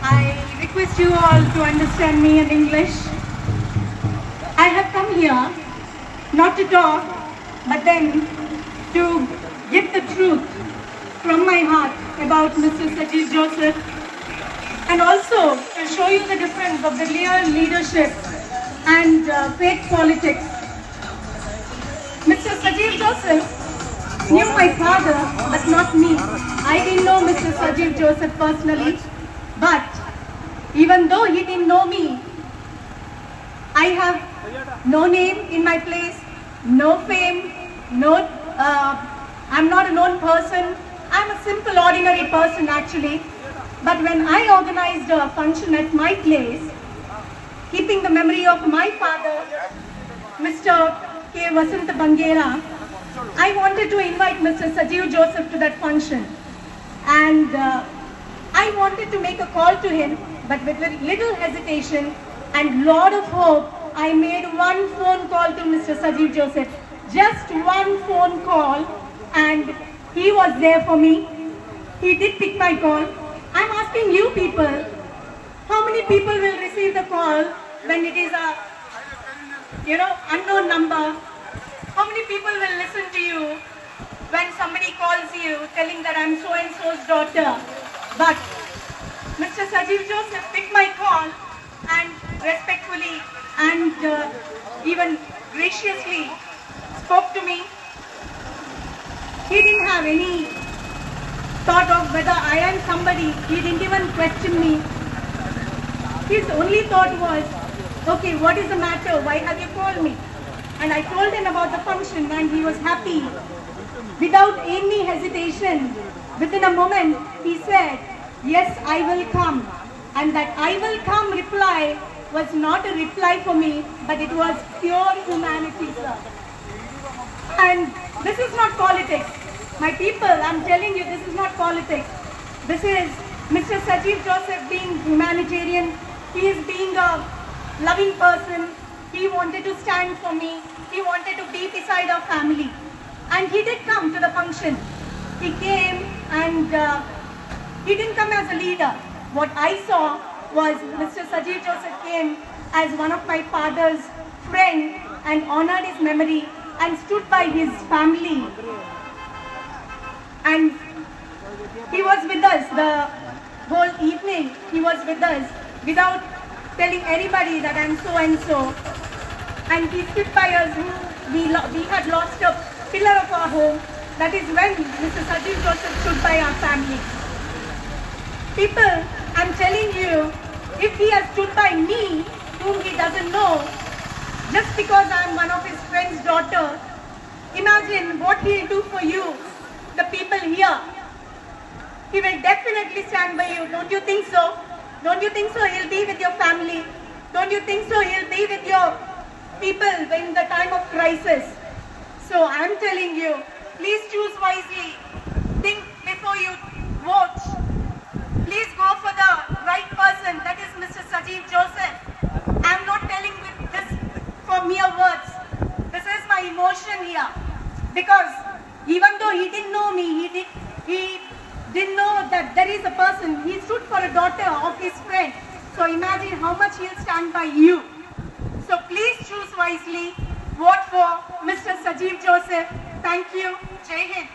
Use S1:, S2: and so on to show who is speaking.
S1: I request you all to understand me in English. I have come here not to talk, but then to give the truth from my heart about Mr. Sajeev Joseph, and also to show you the difference of the real leadership and fake politics. Mr. Sajeev Joseph knew my father, but not me. I didn't know Mr. Sajeev Joseph personally, but even though he didn't know me, I have no name in my place, no fame, I'm not a known person. I'm a simple, ordinary person actually. But when I organized a function at my place, keeping the memory of my father, Mr. K. Vasanta Bangera, I wanted to invite Mr. Sajeev Joseph to that function. And I wanted to make a call to him, but with little hesitation and lot of hope, I made one phone call to Mr. Sajeev Joseph. Just one phone call, and he was there for me. He did pick my call. I'm asking you people, how many people will receive the call when it is a, unknown number? How many people will listen to you when somebody calls you telling that I'm so-and-so's daughter? But Mr. Sajeev Joseph picked my call and respectfully and even graciously spoke to me. He didn't have any thought of whether I am somebody. He didn't even question me. His only thought was, okay, what is the matter? Why have you called me? And I told him about the function and he was happy. Without any hesitation, within a moment, he said, yes, I will come. And that I will come reply was not a reply for me, but it was pure humanity, sir. And this is not politics. My people, I'm telling you, this is not politics. This is Mr. Sajeev Joseph being humanitarian. He is being a loving person. He wanted to stand for me. He wanted to be beside our family. And he did come to the function. He came and he didn't come as a leader. What I saw was Mr. Sajeev Joseph came as one of my father's friend and honored his memory and stood by his family. And he was with us the whole evening. He was with us without telling anybody that I'm so and so. And he stood by us. We had lost a pillar of our home. That is when Mr. Sajeev Joseph stood by our family. People, I'm telling you, if he has stood by me, whom he doesn't know, just because I'm one of his friend's daughter, imagine what he'll do for you, the people here. He will definitely stand by you. Don't you think so? Don't you think so? He'll be with your family. Don't you think so? He'll be with your people in the time of crisis. So I'm telling you, please choose wisely. Think before you vote. Please go for the right person. That is Mr. Sajeev Joseph. I'm not telling this for mere words. This is my emotion here. Because even though he didn't know me, he didn't know that there is a person. He stood for a daughter of his friend. So imagine how much he'll stand by you. So please choose wisely. Vote for Mr. Sajeev Joseph. Thank you. Jai Hind.